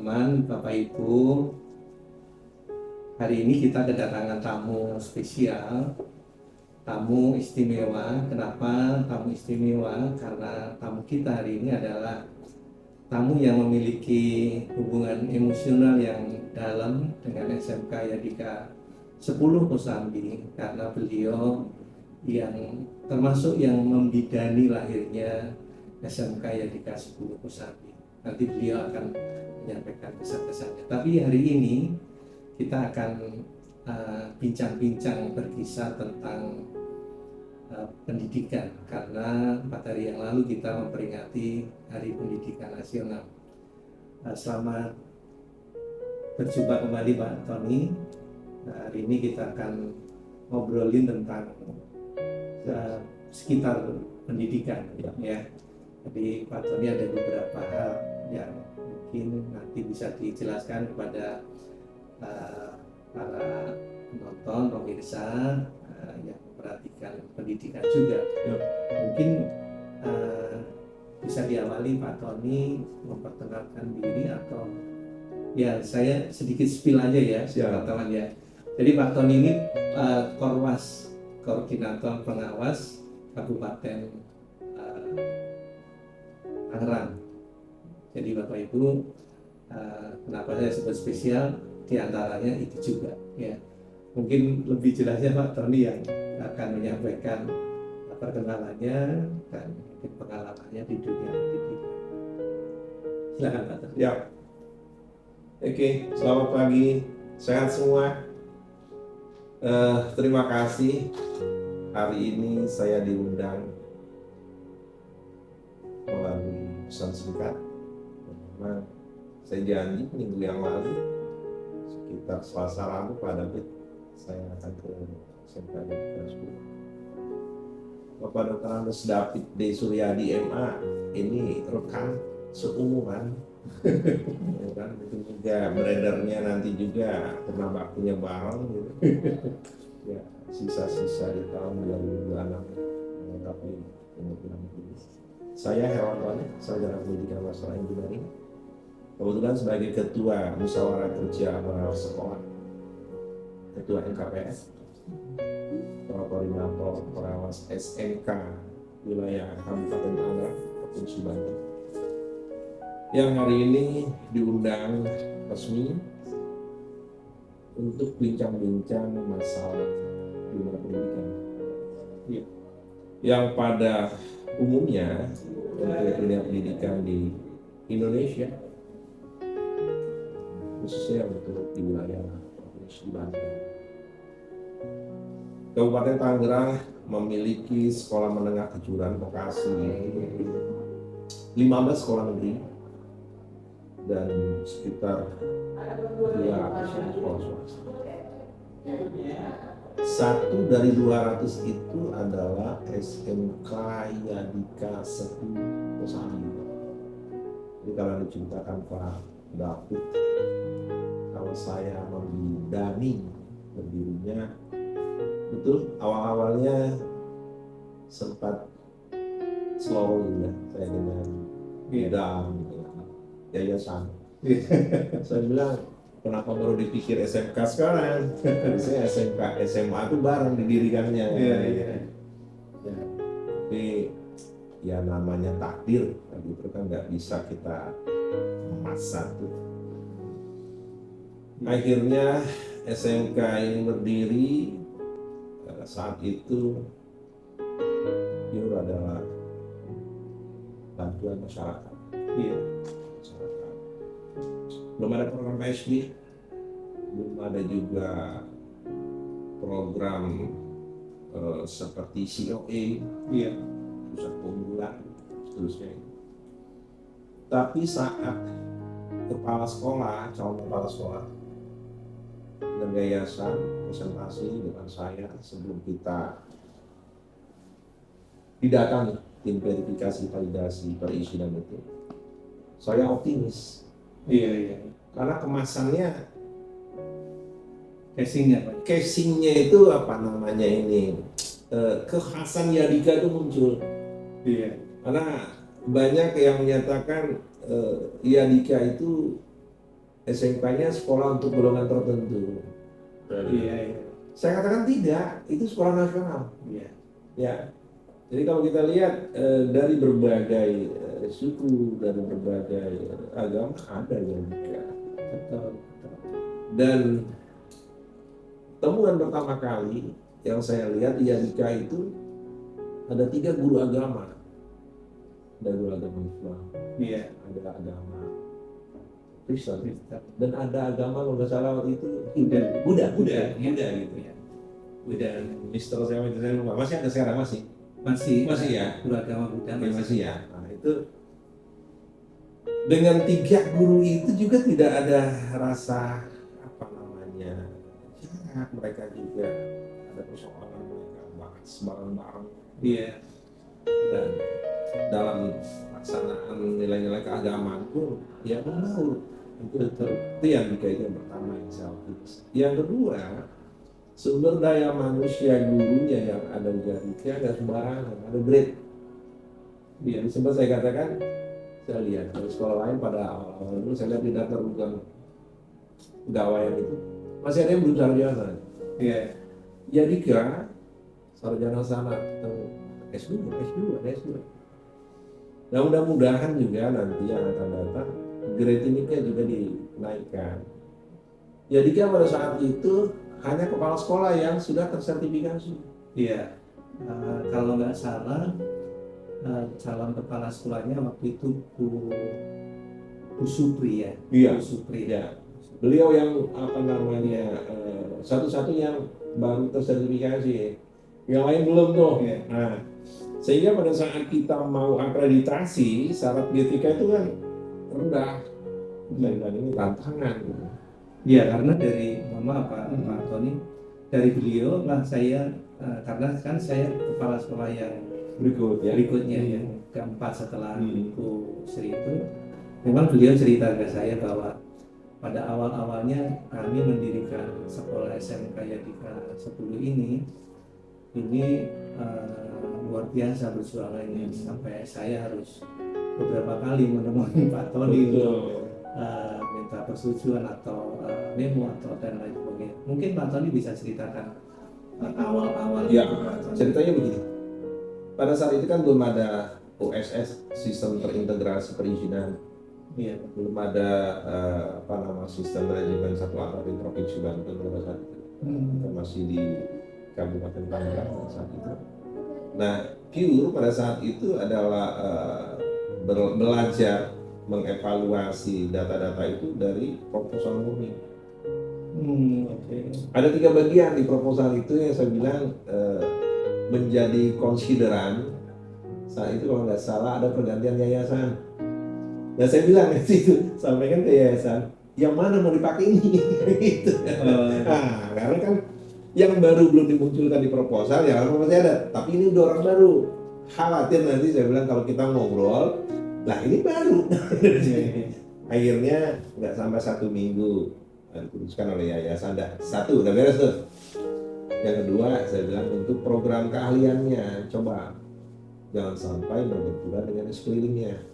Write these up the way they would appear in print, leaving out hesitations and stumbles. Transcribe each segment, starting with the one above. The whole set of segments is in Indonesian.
teman-teman, Bapak Ibu. Hari ini kita kedatangan tamu spesial, tamu istimewa. Kenapa tamu istimewa? Karena tamu kita hari ini adalah tamu yang memiliki hubungan emosional yang dalam dengan SMK Yadika 10 Kosambi, karena beliau yang termasuk yang membidani lahirnya SMK Yadika 10 Kosambi. Nanti beliau akan menyampaikan kesan-kesannya. Tapi hari ini kita akan bincang-bincang berkisah tentang pendidikan, karena 4 hari yang lalu kita memperingati Hari Pendidikan Nasional. Selamat berjumpa kembali Pak Tony. Hari ini kita akan ngobrolin tentang sekitar pendidikan, ya. Jadi Pak Tony ada beberapa hal yang mungkin nanti bisa dijelaskan kepada para penonton, pemirsa yang memperhatikan pendidikan juga. Mungkin bisa diawali Pak Tony memperkenalkan diri, atau ya saya sedikit spill aja ya, teman-teman ya. Jadi Pak Tony ini Korwas, Koordinator Pengawas Kabupaten Tangerang. Jadi Bapak Ibu, kenapa saya sebut spesial? Di antaranya itu juga, ya. Mungkin lebih jelasnya Pak Tony yang akan menyampaikan perkenalannya dan mungkin pengalamannya di dunia pendidikan. Silakan Pak Tony. Ya. Oke, selamat pagi, sehat semua. Terima kasih. Hari ini saya diundang melalui pesan singkat. Memang saya janji minggu yang lalu sekitar Selasa Rabu Pak David saya akan ke SMK Yadika 10. Bapak Dr. Andes David D. Suryadi MA ini rekan seumuran. Ya kan, itu juga beredarnya nanti juga pernah baktinya bareng gitu. Ya, sisa-sisa di tahun 2026 tapi kemudian saya Hewan Sarjana Pendidikan Masalah Engineering, kebetulan sebagai Ketua Musyawarah Kerja Pengawas Sekolah, Ketua NKPS, Koordinator Pengawas SMK Wilayah Kabupaten Tangerang, Provinsi Banten, yang hari ini diundang resmi untuk bincang-bincang masalah dunia pendidikan. Yang pada umumnya untuk dunia pendidikan di Indonesia, khususnya untuk di wilayah Provinsi Banten. Kabupaten Tangerang memiliki sekolah menengah kejuruan vokasi 15 sekolah negeri dan sekitar 200 sekolah swasta. 1 dari 200 itu adalah SMK Yadika 10 Kosambi. Jadi kalau diceritakan Pak David, kalau saya membidani berdirinya, betul awal-awalnya sempat slow ya, saya dengan bidang yayasan. Saya bilang, kenapa baru dipikir SMK sekarang? Saya SMK, SMA itu bareng didirikannya. Ya. Tapi ya namanya takdir, itu kan nggak bisa kita memaksa tuh. Akhirnya SMK ini berdiri. Saat itu Pure adalah bantuan masyarakat. Iya. Masyarakat. Belum ada program PSB, belum ada juga program seperti COA, iya, pusat keunggulan, seterusnya. Tapi saat kepala sekolah, calon kepala sekolah dan yayasan presentasi dengan saya sebelum kita didatangi tim verifikasi validasi perizinan itu, saya optimis. Iya. Karena kemasannya, casingnya itu apa namanya ini, kekhasan Yadika itu muncul. Iya. Karena banyak yang menyatakan Yadika itu SMK-nya sekolah untuk golongan tertentu. Iya. Saya katakan tidak, itu sekolah nasional. Iya. Ya, jadi kalau kita lihat dari berbagai suku, dari berbagai agama ada yang juga. Betul. Dan temuan pertama kali yang saya lihat di Yadika itu ada 3 guru agama. Ada guru agama Islam, Iya. ada agama Kristen, Kristen. dan ada agama kalau nggak salah waktu itu Buddha Buddha gitu ya. Buddha. Mister saya lupa, masih ada sekarang masih Masih ya. beragama Buddha Masih ya. Nah, itu dengan 3 guru itu juga tidak ada rasa apa namanya jarak, mereka juga ada persoalan mereka bahas bareng-bareng. Iya. Dan dalam pelaksanaan nilai-nilai keagamaan pun ya membaur. Itu yang itu yang pertama yang saya lakukan. Yang kedua, sumber daya manusia gurunya yang ada di Yadika nggak sembarangan, ada grade. Iya. Sempat saya katakan, saya lihat dari sekolah lain pada awal-awal dulu saya lihat di daftar bukan pegawaian itu masih ada yang belum sarjana. Iya. Yadika sarjana sana S2, ada S2. Nah, mudah-mudahan juga nanti yang akan datang grade ini juga dinaikkan. Yadika pada saat itu hanya kepala sekolah yang sudah tersertifikasi. Iya. Kalau nggak salah calon kepala sekolahnya waktu itu Bu Supri ya. Iya. Bu Supri. Ya. Beliau yang apa namanya satu-satunya yang baru tersertifikasi. Yang lain belum tuh. Iya. Nah, sehingga pada saat kita mau akreditasi syarat GTK itu kan rendah. Dan ini tantangan gitu. Iya, karena dari Pak Tony, dari beliau lah saya karena kan saya kepala sekolah yang berikutnya yang keempat setelah Bu Sri itu, memang beliau cerita ke saya bahwa pada awal-awalnya kami mendirikan sekolah SMK Yadika 10 ini luar biasa perjuangannya sampai saya harus beberapa kali menemui Pak Tony minta persetujuan atau memo atau dan lain sebagainya. Mungkin Pak Tony bisa ceritakan awal-awal. Ya, ceritanya begini. Pada saat itu kan belum ada OSS, sistem terintegrasi perizinan. Iya. Belum ada sistem manajemen satu arah di Provinsi Banten pada saat itu. Kita masih di Kabupaten Tangerang pada saat itu. Nah, Pure pada saat itu adalah belajar mengevaluasi data-data itu dari proposal murni. Ada 3 bagian di proposal itu yang saya bilang menjadi konsideran. Saat itu kalau nggak salah ada pergantian yayasan. Nah, saya bilang itu sampaikan ke yayasan, yang mana mau dipakai ini? Gitu. Nah, karena kan yang baru belum dimunculkan di proposal ya kan masih ada, tapi ini udah orang baru. Khawatir nanti saya bilang kalau kita ngobrol, lah ini baru. Akhirnya nggak sampai 1 minggu diputuskan oleh yayasan, satu udah beres tuh. Yang kedua saya bilang untuk program keahliannya coba jangan sampai berbenturan dengan sekelilingnya.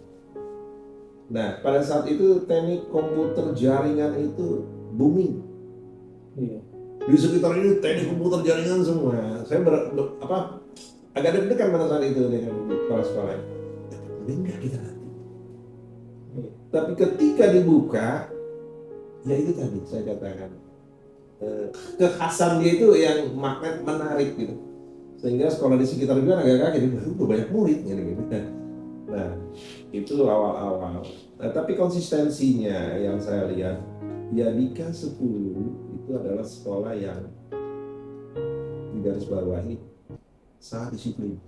Nah, pada saat itu teknik komputer jaringan itu booming. Iya. Di sekitar ini teknik komputer jaringan semua. Saya agak deg-degan pada saat itu dengan kepala sekolah. Tapi enggak kita nanti. Tapi ketika dibuka, ya itu tadi saya katakan kekhasan dia itu yang magnet menarik gitu. Sehingga sekolah di sekitar juga agak kaget, udah banyak murid gitu. Nah, itu awal-awal. Nah, tapi konsistensinya yang saya lihat, Yadika 10 itu adalah sekolah yang di garis bawahi sangat disiplin.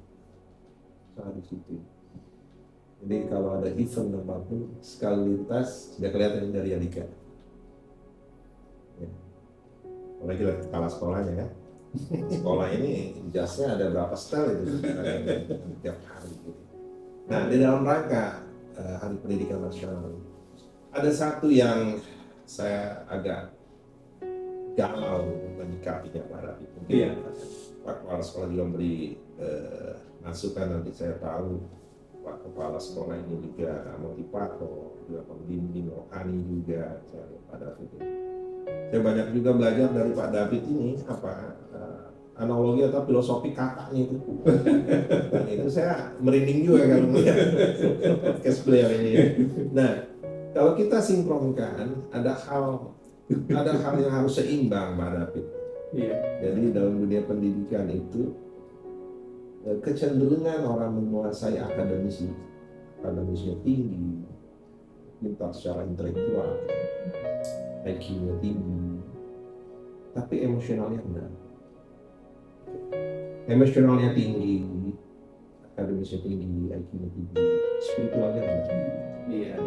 Jadi kalau ada event apapun sekali lintas sudah kelihatan dari Yadika. Ya. Apalagi lihat kepala sekolahnya kan. Sekolah ini jasnya ada berapa setel itu tiap hari gitu. Nah, di dalam rangka Hari Pendidikan Nasional ada satu yang saya agak galau menyikapinya pada itu. Pak Kepala Sekolah juga memberi masukan, nanti saya tahu Bapak Kepala Sekolah ini juga motivator, juga pembimbing rohani juga Pak David ini. Saya banyak juga belajar dari Pak David ini analogi atau filosofi kakaknya itu. Dan itu saya merinding juga kalau melihat podcast beliau ini. Nah, kalau kita sinkronkan ada hal yang harus seimbang Pak David. Iya. Jadi dalam dunia pendidikan itu kecenderungan orang menguasai akademisnya tinggi, pintar secara intelektual, IQ-nya tinggi, tapi emosionalnya enggak. Emosionalnya tinggi, akademisnya tinggi, IQ-nya tinggi, spiritualnya enggak. Iya.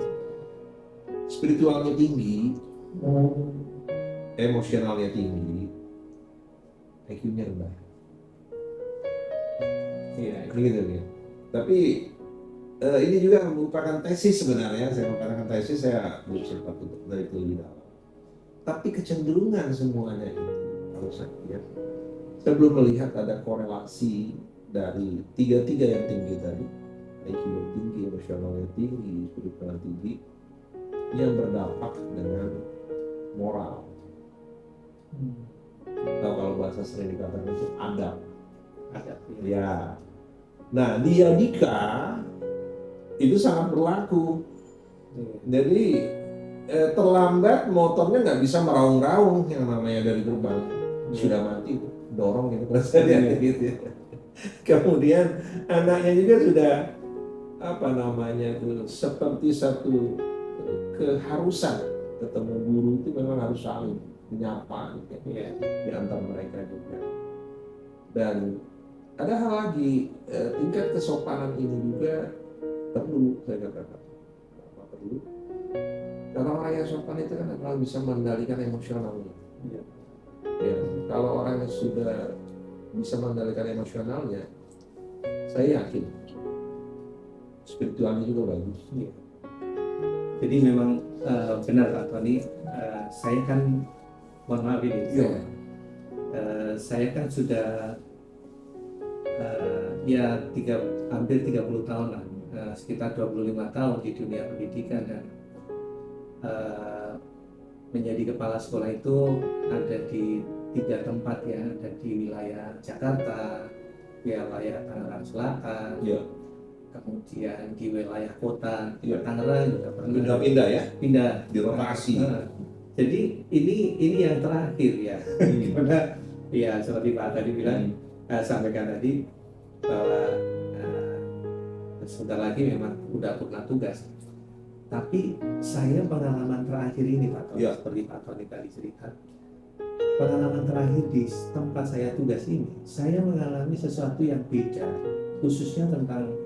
Spiritualnya tinggi, emosionalnya tinggi, IQ-nya rendah. Iya. Gitu ya. Tapi ini juga merupakan tesis sebenarnya. Saya mengatakan tesis, saya belum sempat untuk dari lebih dalam. Tapi kecenderungan semuanya itu kalau saya lihat, saya belum melihat ada korelasi dari tiga yang tinggi tadi, IQ yang tinggi, emosionalnya tinggi, spiritual tinggi, yang berdampak dengan moral. Atau kalau bahasa sering dikatakan itu adab. Ya. Nah, diadika itu sangat berlaku. Jadi terlambat motornya nggak bisa meraung-raung yang namanya dari gerbang. Sudah mati, dorong gitu rasanya gitu ya. Kemudian anaknya juga sudah seperti satu keharusan ketemu guru itu memang harus saling menyapa gitu ya, di antara mereka juga. Dan ada hal lagi, tingkat kesopanan ini juga perlu, saya katakan. Apa perlu? Karena orang yang sopan itu kan adalah bisa mengendalikan emosionalnya. Ya. Kalau orang yang sudah bisa mengendalikan emosionalnya, saya yakin spiritualnya juga bagus. Ya. Jadi memang benar Pak Tony, saya kan mohon maaf ini, saya kan sudah hampir 30 tahun lah, sekitar 25 tahun di dunia pendidikan, dan menjadi kepala sekolah itu ada di 3 tempat ya, ada di wilayah Jakarta, wilayah Tangerang Selatan, kemudian di wilayah kota Tangerang juga pernah pindah ya, pindah dirotasi. Jadi ini yang terakhir ya, karena ya seperti Pak tadi bilang, sampaikan tadi bahwa sebentar lagi memang udah purna tugas. Tapi saya pengalaman terakhir ini Pak Tony, seperti Pak Tony tadi cerita, pengalaman terakhir di tempat saya tugas ini, saya mengalami sesuatu yang beda, khususnya tentang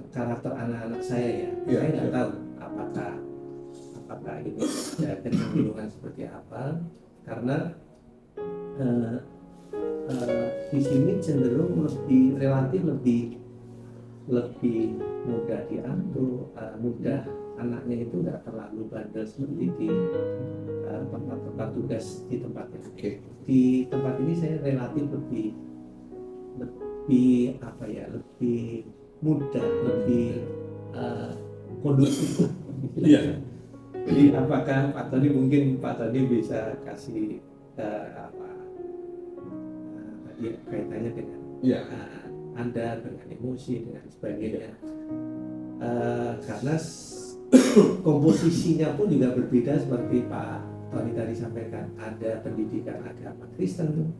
karakter anak-anak saya ya. Saya nggak tahu apakah ini ada kecenderungan seperti apa, karena di sini cenderung relatif lebih mudah diatur, mudah, anaknya itu nggak terlalu bandel seperti di tempat tugas di tempatnya. Di tempat ini saya relatif lebih mudah, lebih kondusif. Jadi apakah Pak Tony, mungkin Pak Tony bisa kasih kaitannya dengan Anda, dengan emosi, dengan sebagainya, karena komposisinya pun juga berbeda seperti Pak Tony tadi sampaikan. Ada pendidikan agama Kristen,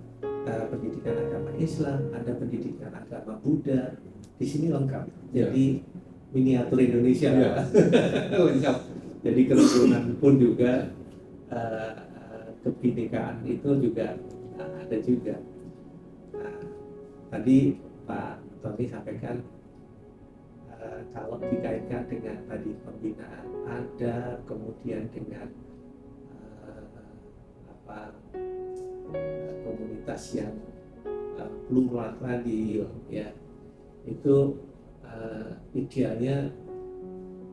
pendidikan agama Islam, ada pendidikan agama Buddha. Di sini lengkap. Jadi miniatur Indonesia lengkap. Jadi kerukunan pun juga, kebinekaan itu juga ada juga. Tadi Pak Tony sampaikan, kalau dikaitkan dengan tadi pembinaan ada, kemudian dengan komunitas yang plural tadi ya, itu idealnya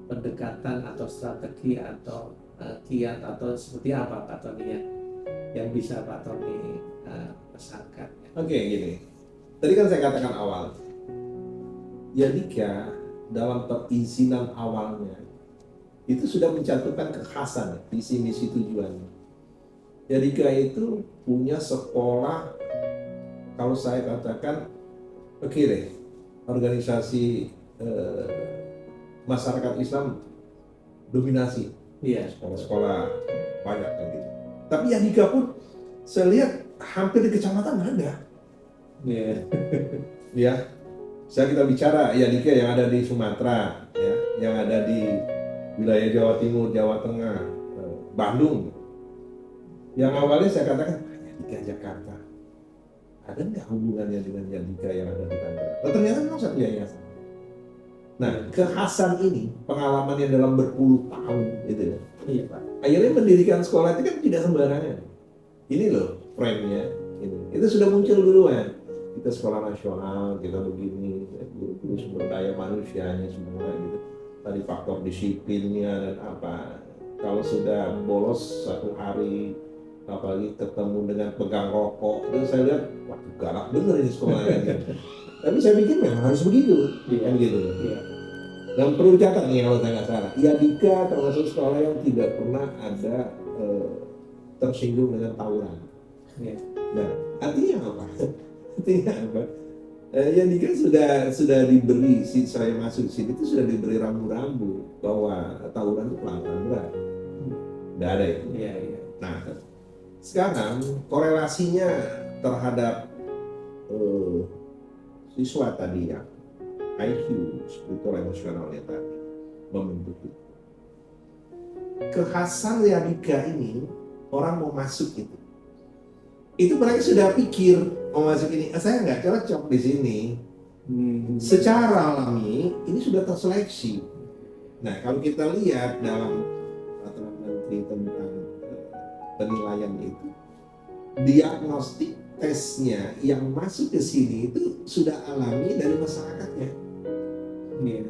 pendekatan atau strategi atau kiat atau seperti apa Pak Tony yang bisa Pak Tony pesankan? Oke, gini. Tadi kan saya katakan awal, Yadika dalam perizinan awalnya itu sudah mencantumkan kekhasan, visi misi tujuannya. Yadika itu punya sekolah, kalau saya katakan oke deh, organisasi masyarakat Islam dominasi, Iya. sekolah-sekolah banyak kan gitu. Tapi Yadika pun saya lihat hampir di kecamatan ada. Iya. Ya, kita bicara Yadika yang ada di Sumatera, ya, yang ada di wilayah Jawa Timur, Jawa Tengah, Bandung. Yang awalnya saya katakan Yadika Jakarta, ada nggak hubungannya dengan Yadika yang ada di Tangerang? Oh, ternyata memang satu yayasan. Nah, kekhasan ini pengalamannya dalam berpuluh tahun, gitu ya. Iya, Pak. Akhirnya mendirikan sekolah itu kan tidak sembarangan. Ini loh frame-nya, itu sudah muncul duluan. Kita sekolah nasional, kita begini, guru-guru sumber daya manusianya semua gitu. Tadi faktor disiplinnya dan apa. Kalau sudah bolos satu hari, apalagi ketemu dengan pegang rokok, itu saya lihat, wah galak bener ini sekolahnya. Tapi saya pikir memang harus begitu, kan gitu. Iya. Dan perlu dicatat nih kalau saya nggak salah, Yadika termasuk sekolah yang tidak pernah ada tersinggung dengan tawuran. Iya. Nah, artinya apa? Artinya apa? Yadika sudah diberi, saya masuk sini itu sudah diberi rambu-rambu bahwa tawuran itu pelanggaran berat. Nggak ada itu. Iya, iya. Nah, sekarang korelasinya terhadap siswa tadi yang IQ, spiritual emosionalnya tadi membentuk itu. Kekhasan Yadika ini orang mau masuk itu mereka sudah pikir mau masuk ini, saya nggak cocok di sini. Secara alami ini sudah terseleksi. Nah, kalau kita lihat dalam peraturan menteri tentang penilaian itu, diagnostik tesnya yang masuk ke sini itu sudah alami dari masyarakatnya. Iya.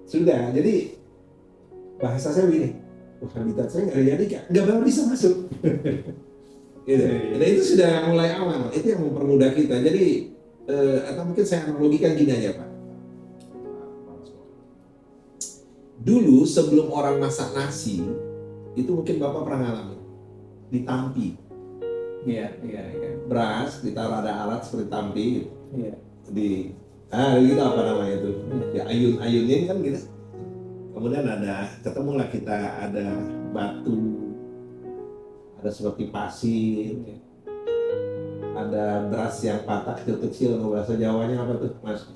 Sudah, jadi bahasa saya begini, habitat saya nggak ada Yadika, nggak bakal bisa masuk. Gitu. Dan itu sudah mulai awal, itu yang mempermudah kita. Jadi, atau mungkin saya analogikan gini aja Pak. Dulu sebelum orang masak nasi, itu mungkin Bapak pernah ngalamin, ditampi. Iya, iya, iya. Beras, ditaruh ada alat seperti tampi, Iya. gitu apa namanya itu, ya ayun-ayunin kan gitu. Kemudian ketemulah kita ada batu, ada seperti pasir, ada beras yang patah kecil-kecil, bahasa Jawanya apa tuh Mas?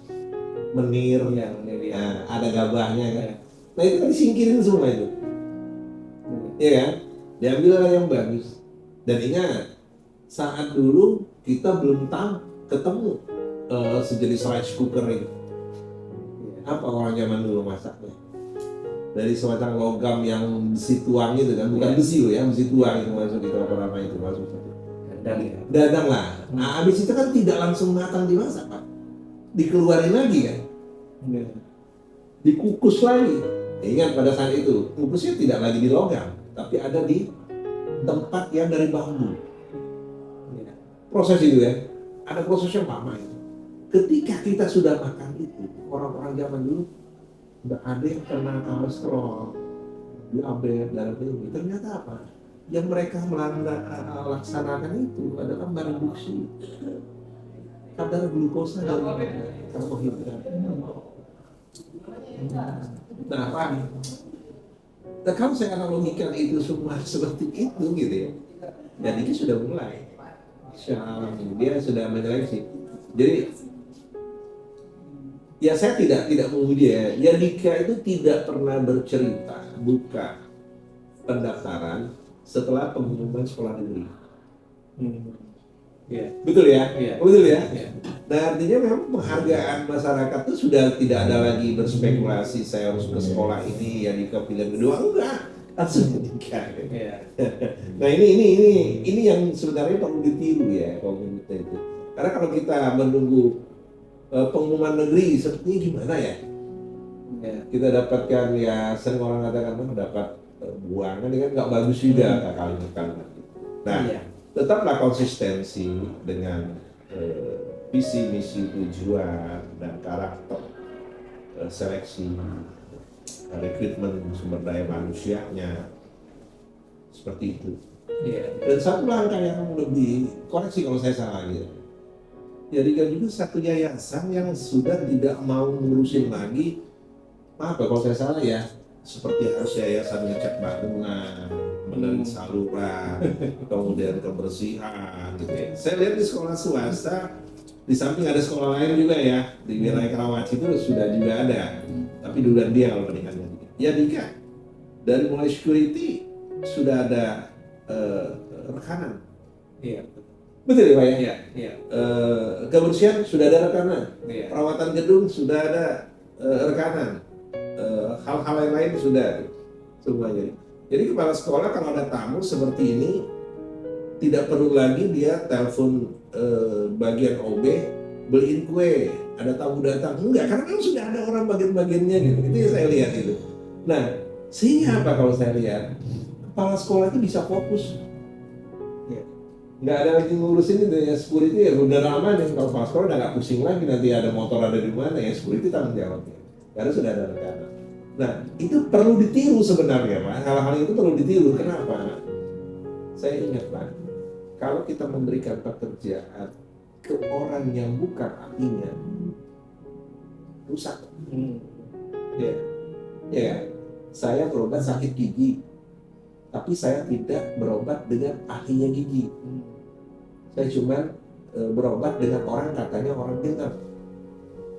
Menir, Iya, iya. nah, ada gabahnya kan. Nah itu kan disingkirin semua itu, iya kan? Diambil yang bagus. Dan ingat, saat dulu kita belum ketemu sejenis rice cooker itu. Apa orang zaman dulu masaknya? Dari semacam logam yang besi tuang itu kan, bukan besi loh ya, besi tuang itu masuk itu apa itu masuk. Dadang ya. Dadang lah. Nah, habis itu kan tidak langsung matang dimasak Pak, dikeluarin lagi kan, dikukus lagi. Ingat pada saat itu kukusnya tidak lagi di logam, tapi ada di tempat yang dari bambu. Proses itu ya, ada prosesnya lama itu. Ketika kita sudah makan itu, orang-orang zaman dulu udah ada yang kena kolesterol, diabetes, darah tinggi. Ternyata apa? Yang mereka laksanakan itu adalah mereduksi kadar glukosa dari karbohidrat. Nah, Pak, nah, kalau saya analogikan itu semua seperti itu gitu ya, jadi ini sudah mulai. Dia sudah menyeleksi. Jadi ya saya tidak memuji ya. Yadika itu tidak pernah bercerita buka pendaftaran setelah pengumuman sekolah negeri. Iya. Betul ya? Iya. Betul ya? Iya. Nah artinya memang penghargaan masyarakat itu sudah tidak ada lagi berspekulasi saya harus ke sekolah ini Yadika pilihan kedua, enggak. Langsung Yadika. Iya. Nah ini yang sebenarnya perlu ditiru ya komunitas itu. Karena kalau kita menunggu pengumuman negeri sepertinya gimana ya? Iya. Kita dapatkan ya sering orang katakan dapat buangan kan nggak bagus juga kalimat-kalimat itu. Nah, Iya. tetaplah konsistensi dengan visi misi tujuan dan karakter seleksi, rekrutmen sumber daya manusianya, seperti itu. Iya. Dan satu langkah yang lebih, koreksi kalau saya salah ya, jadikan juga satu yayasan yang sudah tidak mau ngurusin lagi, maaf ya kalau saya salah ya, seperti harus yayasan ngecek bangunan, benerin saluran, kemudian kebersihan gitu ya. Saya lihat di sekolah swasta, di samping ada sekolah lain juga ya, di wilayah Karawaci itu sudah juga ada, tapi duluan dia kalau pendidikannya. Ya Dika, dari mulai security sudah ada rekanan. Iya. Betul ya Pak ya? Iya. Iya. Kebersihan sudah ada rekanan, Iya. perawatan gedung sudah ada rekanan, hal-hal yang lain sudah semuanya. Jadi kepala sekolah kalau ada tamu seperti ini tidak perlu lagi dia telepon bagian OB beliin kue, ada tamu datang, enggak, karena kan sudah ada orang bagian-bagiannya gitu. Itu yang saya lihat itu. Nah, sehingga apa kalau saya lihat kepala sekolah itu bisa fokus. Nggak ada lagi ngurusin itu ya, security ya udah lama nih, kalau kepala sekolah udah nggak pusing lagi nanti ada motor ada di mana ya, security tanggung jawabnya karena sudah ada rekanan. Nah itu perlu ditiru sebenarnya Pak, hal-hal itu perlu ditiru. Kenapa? Saya ingat Pak, kalau kita memberikan pekerjaan ke orang yang bukan ahlinya, rusak. Ya, ya, saya berobat sakit gigi, tapi saya tidak berobat dengan ahlinya gigi. Saya cuma berobat dengan orang katanya orang pintar.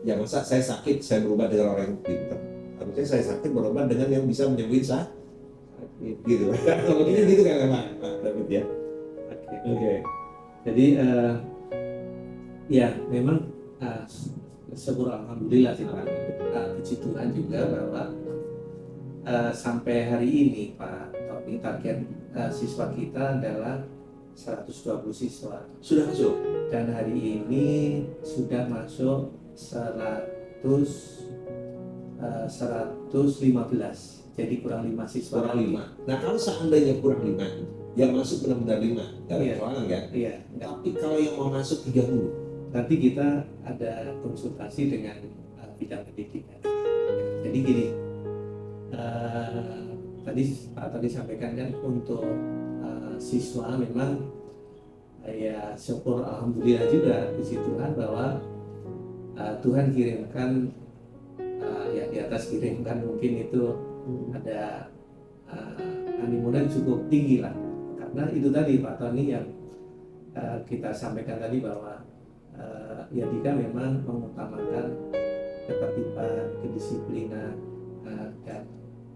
Ya masa saya sakit saya berobat dengan orang yang pintar. Harusnya saya sakit berobat dengan yang bisa menyembuhin saya. Gitu. Kalau ini gitu kan Pak David ya. Oke. Jadi ya memang syukur alhamdulillah sih Pak. Puji Tuhan juga bahwa sampai hari ini Pak Tommy, target siswa kita adalah 120 siswa. Sudah masuk? Dan hari ini sudah masuk 115. Jadi kurang 5 siswa. Kurang 5. Nah kalau seandainya kurang 5, yang masuk benar-benar 5, nggak ada persoalan kan? Iya. Tapi kalau yang mau masuk 30, nanti kita ada konsultasi dengan bidang pendidikan. Jadi gini, tadi Pak tadi sampaikan kan untuk siswa memang ya syukur alhamdulillah juga puji Tuhan bahwa Tuhan kirimkan ya di atas kirimkan mungkin itu ada animonya cukup tinggi lah, karena itu tadi Pak Tony yang kita sampaikan tadi bahwa ya Dika memang mengutamakan ketertiban, kedisiplinan dan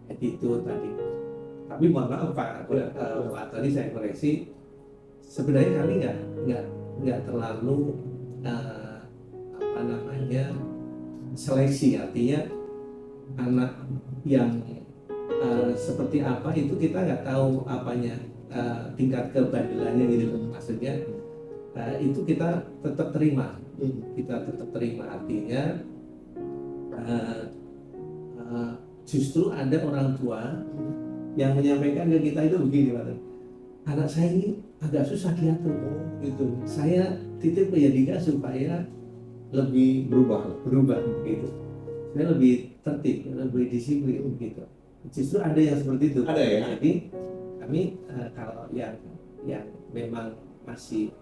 attitude tadi. Tapi mohon maaf Pak tadi saya koreksi, sebenarnya kami nggak terlalu seleksi, artinya anak yang seperti apa itu kita nggak tahu apanya, tingkat kebandelannya gitu maksudnya. Itu kita tetap terima, artinya justru ada orang tua yang menyampaikan ke kita itu begini Pak, anak saya ini agak susah diatur gitu, saya titip ke Dika supaya lebih berubah gitu, saya lebih tertib, lebih disiplin gitu. Justru ada yang seperti itu. Ada ya. Jadi kami kalau yang memang masih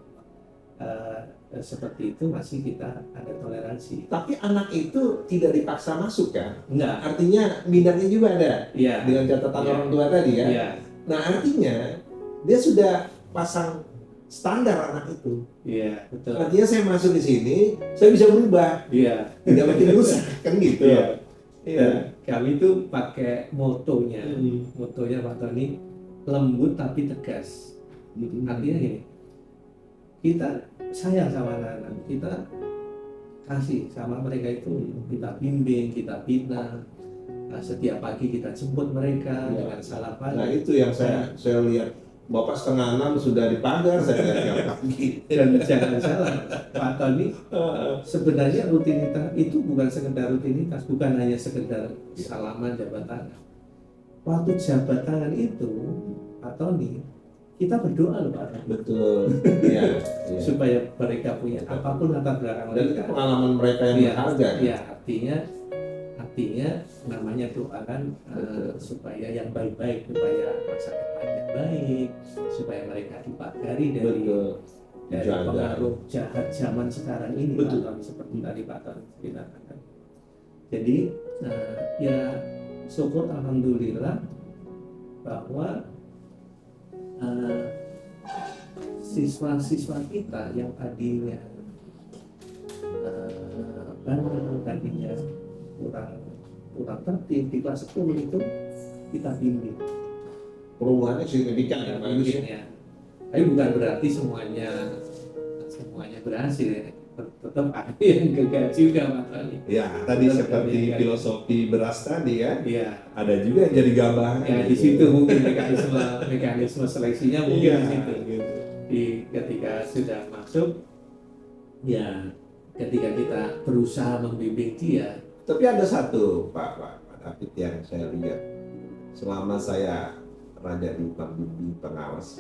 seperti itu masih kita ada toleransi. Tapi anak itu tidak dipaksa masuk kan? Enggak. Artinya minatnya juga ada. Iya. Dengan catatan orang tua tadi ya. Iya. Nah artinya dia sudah pasang standar anak itu. Iya, betul. Artinya saya masuk di sini, saya bisa berubah. Iya. Tidak makin rusak kan gitu. Iya. Iya. Kami itu pakai motonya Pak Tony, lembut tapi tegas. Artinya gini, kita sayang sama anak-anak, kita kasih sama mereka itu, kita bimbing, kita bina, setiap pagi kita jemput mereka dengan salam pagi. Nah itu yang saya lihat, Bapak 5:30 sudah di pagar, saya lihat tiap pagi. Dan jangan salah Pak Tony, sebenarnya rutinitas itu bukan sekedar rutinitas, bukan hanya sekedar salaman jabat tangan. Waktu jabat tangan itu Pak Tony, kita berdoa loh Pak. Betul. Iya. Supaya mereka punya apapun latar belakang Dan itu mereka. pengalaman mereka yang berharga. Iya, artinya artinya namanya doa kan supaya yang baik-baik, supaya masa depannya baik, supaya mereka dipagari dari Jaga. pengaruh jahat zaman sekarang ini, Betul. Pak Tony, seperti tadi Pak Tony ceritakan. Jadi ya syukur alhamdulillah bahwa siswa-siswa kita yang tadinya tadinya kurang tertib di kelas 10 itu kita bimbing. Perubahannya signifikan ya, bagus ya. Ya. Tapi bukan berarti semuanya berhasil. Tetap ada yang gagal juga Mas Tony. Ya, tadi Tetap seperti ada yang filosofi beras tadi ya. Iya. Ada juga yang jadi gambaran. Ya di situ mungkin mekanisme seleksinya mungkin Iya, di situ. gitu. Ketika sudah masuk, ya ketika kita berusaha membimbing dia. Tapi ada satu Pak David yang saya lihat selama saya berada di pembimbing pengawas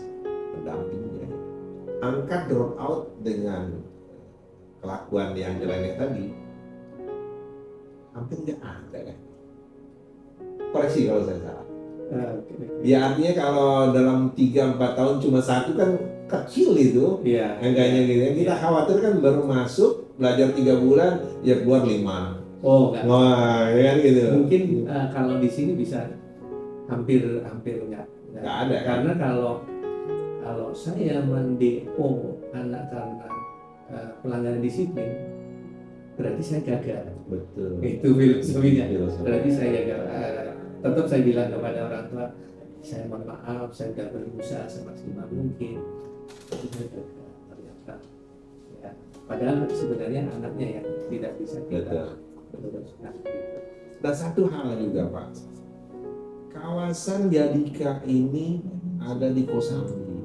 pendampingnya, angka drop out dengan kelakuan yang nyeleneh tadi hampir nggak ada kan? Koreksi kalau saya salah. Ya artinya kalau dalam 3-4 tahun cuma satu kan kecil itu. Iya. Angkanya gitu. Kita khawatir kan baru masuk belajar 3 bulan ya keluar 5. Oh enggak. Wah, ya kan gitu. Mungkin kalau di sini bisa hampir enggak ada kan? Karena kalau saya mendemo anak karena pelanggaran disiplin, berarti saya gagal. Betul. Itu filosofinya. Filosofi. Berarti saya gagal. Tetap saya bilang kepada orang tua, saya mohon maaf, saya sudah berusaha semaksimal mungkin, tapi saya gagal ternyata. Ya, padahal sebenarnya anaknya yang tidak bisa kita teruskan. Dan satu hal juga Pak, kawasan Yadika ini ada di Kosambi.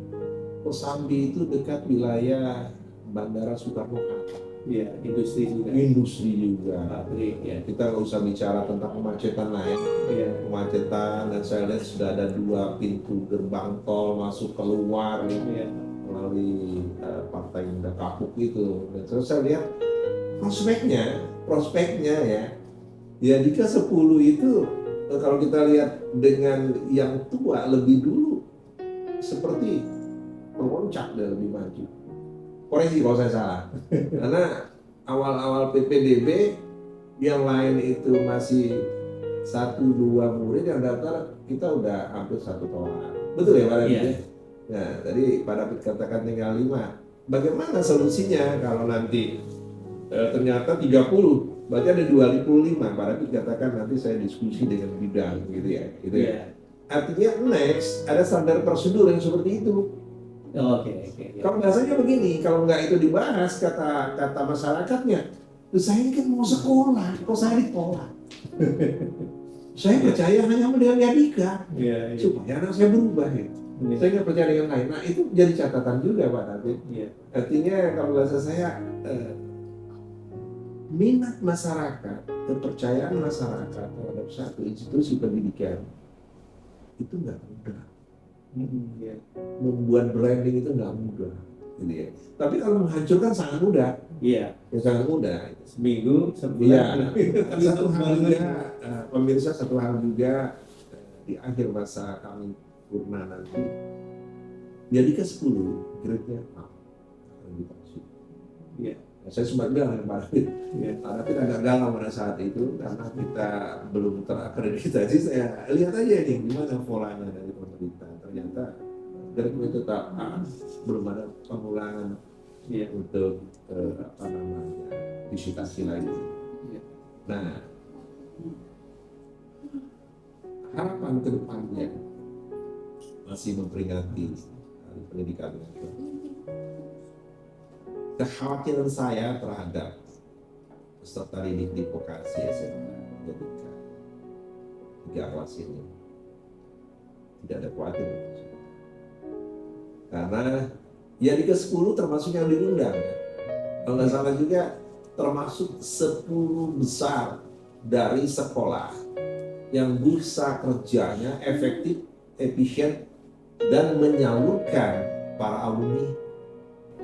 Kosambi itu dekat wilayah Bandara Soekarno-Hatta. Iya, industri juga. Industri juga. Pabrik ya. Kita nggak usah bicara tentang kemacetan lah ya. Iya. Kemacetan, dan saya lihat sudah ada 2 pintu gerbang tol masuk keluar Iya. melalui Partai Indah Kapuk itu. Dan terus saya lihat prospeknya ya. Yadika 10 itu kalau kita lihat dengan yang tua lebih dulu seperti meloncat dan lebih maju. Koreksi kalau saya salah. Karena awal-awal PPDB yang lain itu masih 1-2 murid yang daftar, kita udah hampir 1 orang. Betul ya Pak David? Iya. Nah, tadi Pak David katakan tinggal 5. Bagaimana solusinya kalau nanti ternyata 30, berarti ada 25. Pak David katakan nanti saya diskusi dengan bidang gitu ya. Gitu ya. Iya. Artinya next ada standar prosedur yang seperti itu. Oke. Kalau bahasanya begini, kalau nggak itu dibahas kata masyarakatnya, "Loh, saya ini kan mau sekolah, kok saya ditolak?" Saya percaya hanya dengan Yadika Iya. supaya anak saya berubah ya. Saya nggak percaya dengan lain. Nah itu jadi catatan juga Pak David. Iya. Artinya kalau bahasa saya minat masyarakat, kepercayaan masyarakat terhadap satu institusi pendidikan itu nggak mudah. Iya. Membuat branding itu nggak mudah, gitu ya. Tapi kalau menghancurkan sangat mudah, Iya. ya sangat mudah. Seminggu, Iya. sebulan. Satu hal juga, pemirsa, satu hal juga di akhir masa kami purna nanti, Yadika 10 grade-nya A akan dikasih. Iya. Nah, saya sempat bilang dengan Pak David, Iya. Pak David agak galau pada saat itu karena kita belum terakreditasi. Saya lihat aja nih gimana polanya dari pemerintah. Ternyata grade-nya tetap A, belum ada pengulangan Iya. untuk visitasi lagi. Iya. Nah, harapan ke depannya masih memperingati Hari Pendidikan Nasional. Kekhawatiran saya terhadap peserta didik di vokasi SMA Yadika 3 kelas ini tidak ada khawatir, karena Yadika 10 termasuk yang diundang ya. Kalau nggak salah juga termasuk 10 besar dari sekolah yang bursa kerjanya efektif, efisien, dan menyalurkan para alumni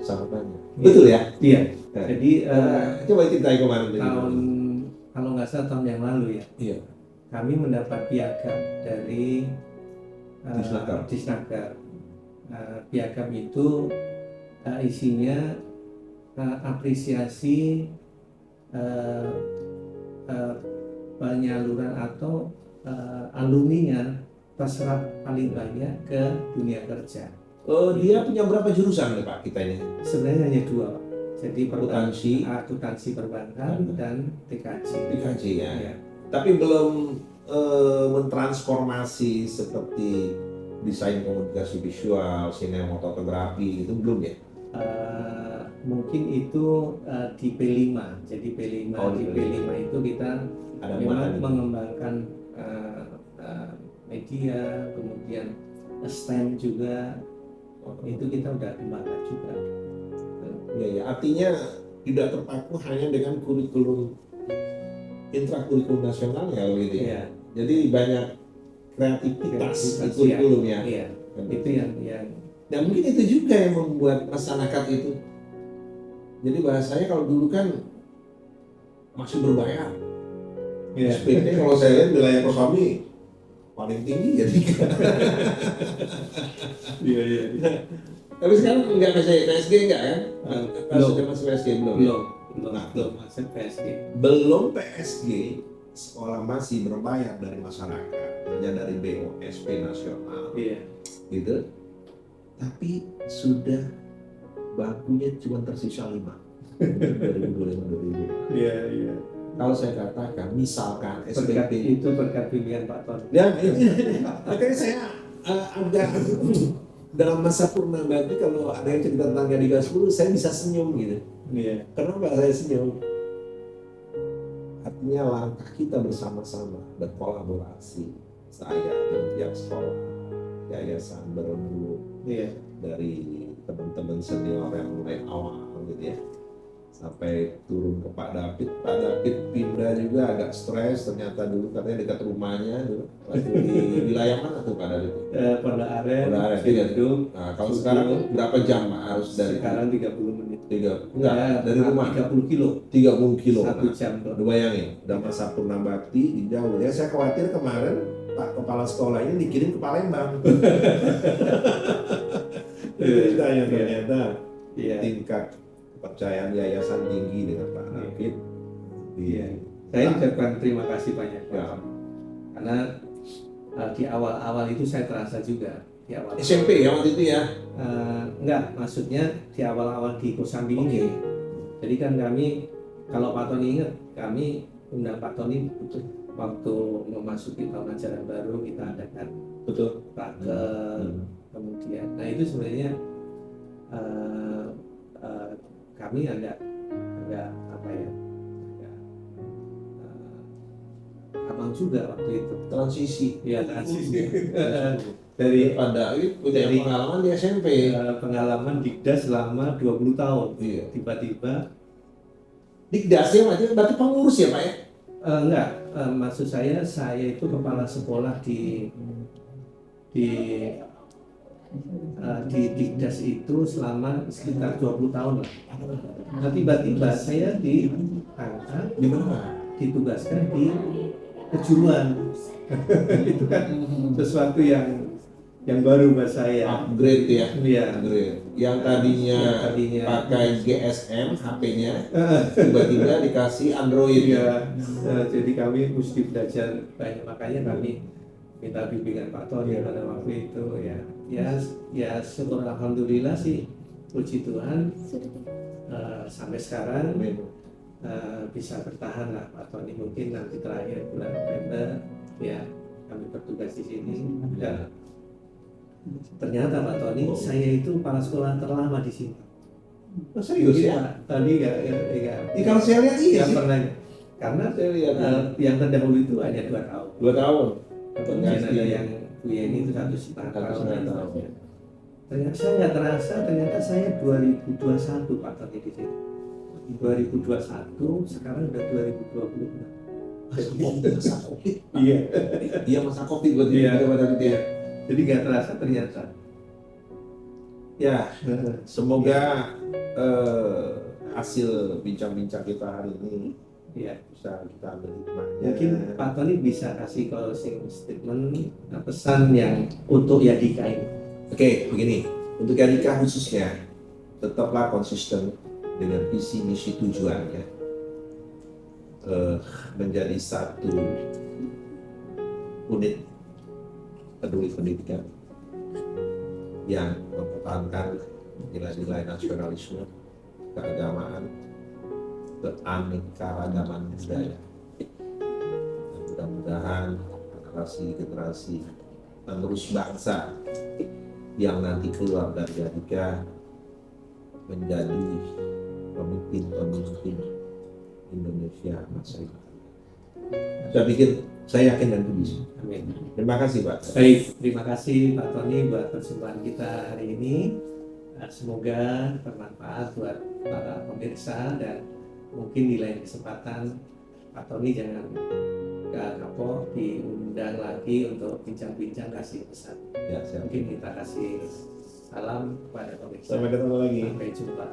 sangat banyak. Betul ya? Iya. Nah, Jadi coba ceritain kemarin. tahun kalau nggak salah tahun yang lalu ya, Iya. kami mendapat piagam dari Disnaker. Disnaker. Piagam itu isinya apresiasi penyaluran atau alumninya terserap paling banyak ke dunia kerja. Dia punya berapa jurusan nih Pak kita ini? Sebenarnya hanya dua, Pak. Jadi Akuntansi, perbankan dan TKJ. TKJ ya. Ya. Tapi belum mentransformasi seperti desain komunikasi visual, sinematografi itu belum ya? Mungkin itu di P5. Jadi P5 Oh, di P5 itu kita Ada memang mana? mengembangkan media, kemudian STEM juga itu kita udah kembangkan juga. Ya, ya. Artinya tidak terpaku hanya dengan kurikulum intrakurikuler nasional ya gitu ya. Iya. Jadi banyak kreativitas di Kreativitas, kurikulumnya. Iya. Itu yang Dan mungkin itu juga yang membuat masyarakat itu. Jadi bahasanya kalau dulu kan masih berbayar. Iya. SPT kalau saya lihat wilayah Kosambi paling tinggi ya 3. Iya, iya. Tapi sekarang nggak PSG enggak kan? Belum. Sudah masuk PSG belum? Belum Nah, masuk PSG. Belum PSG, sekolah masih berbayar dari masyarakat, hanya dari BOSP nasional, Iya. gitu. Tapi sudah bangkunya cuma tersisa 5. 2025. Iya, iya. Kalau saya katakan, misalkan Berkat SPP, itu berkat bimbingan Pak Ton. dan ini, makanya saya agak dalam masa purna bagi kalau ada yang cerita tentang Gadika 10, saya bisa senyum gitu. Iya. Kenapa saya senyum? Artinya langkah kita bersama-sama berkolaborasi. Saya dan pihak sekolah, yayasan berembuk, Iya. dari teman-teman senior yang mulai awal gitu ya, sampai turun ke Pak David. Pak David pindah juga agak stres, ternyata dulu katanya dekat rumahnya dulu. Waktu di wilayah mana tuh Pak David? Pondok Aren, Pondok Aren, Ciledug. Nah kalau sekarang berapa jam Pak harus dari Sekarang 30 menit. dari rumah 30 kilo. 30 kilo. 1 jam. Udah bayangin, udah masa purna bakti di jauh ya. Saya khawatir kemarin Pak Kepala Sekolah ini dikirim ke Palembang. Ceritanya ternyata Iya. tingkat kepercayaan yayasan tinggi dengan Pak David. Iya. Saya ucapkan terima kasih banyak Pak. Ya. Karena di awal-awal itu saya terasa juga di awal. SMP ya waktu itu ya. Enggak, maksudnya di awal-awal di Kosambi Oke. ini. Jadi kan kami, kalau Pak Tony ingat, kami undang Pak Tony waktu memasuki tahun ajaran baru kita adakan Betul. raker, kemudian. Nah itu sebenarnya kami agak apa ya? Abang juga waktu itu. Transisi. Iya, transisi. Dari Pak David punya Dari- pengalaman di SMP. pengalaman Dikdas selama 20 tahun. Iya. Tiba-tiba Dikdasnya berarti pengurus ya Pak ya? enggak, maksud saya itu kepala sekolah di Dikdas itu selama sekitar 20 tahun lah. Nah, tiba-tiba saya diangkat, Di mana? ditugaskan di kejuruan. Itu kan sesuatu yang baru buat saya. Upgrade ya. Iya. Upgrade. Yang tadinya pakai GSM HP-nya, tiba-tiba dikasih Android. Iya. Jadi kami mesti belajar banyak, makanya kami minta bimbingan Pak Tony pada waktu itu ya syukur alhamdulillah sih, puji Tuhan sampai sekarang bisa bertahan lah Pak Tony. Mungkin nanti terakhir bulan November ya kami bertugas di sini. Dan ternyata Pak Tony, saya itu kepala sekolah terlama di sini. Oh, serius Mungkin ya? Pak Tony nggak Kalau saya lihat iya nggak sih. pernah, karena Saya lihat yang terdahulu itu hanya 2 tahun. 2 tahun. Kemudian ada yang Bu Yeni itu 1,5 tahun. 1,5 tahun. Ternyata saya nggak terasa, ternyata saya 2021 Pak Tony di sini. 2021, sekarang udah 2020. Masa COVID. Iya. Iya masa COVID berarti Iya. pada itu ya. Jadi nggak terasa ternyata. Ya, semoga hasil bincang-bincang kita hari ini Ya. bisa kita ambil hikmahnya. Mungkin Pak Tony bisa kasih closing statement, pesan yang untuk Yadika ini. Oke, begini, untuk Yadika khususnya tetaplah konsisten dengan visi misi tujuannya, menjadi satu unit peduli pendidikan yang mempertahankan nilai-nilai nasionalisme, keagamaan, keanekaragaman budaya. Dan mudah-mudahan generasi penerus bangsa yang nanti keluar dari Yadika menjadi pemimpin Indonesia masa depan. Saya pikir, saya yakin dan bisa. Amin. Terima kasih Pak. Baik, terima kasih Pak Tony buat persembahan kita hari ini. Semoga bermanfaat buat para pemirsa, dan mungkin di lain kesempatan Pak Tony jangan kapok diundang lagi untuk bincang-bincang kasih pesan. Ya, siap. Mungkin kita kasih salam kepada pemirsa. Sampai ketemu lagi. Sampai jumpa.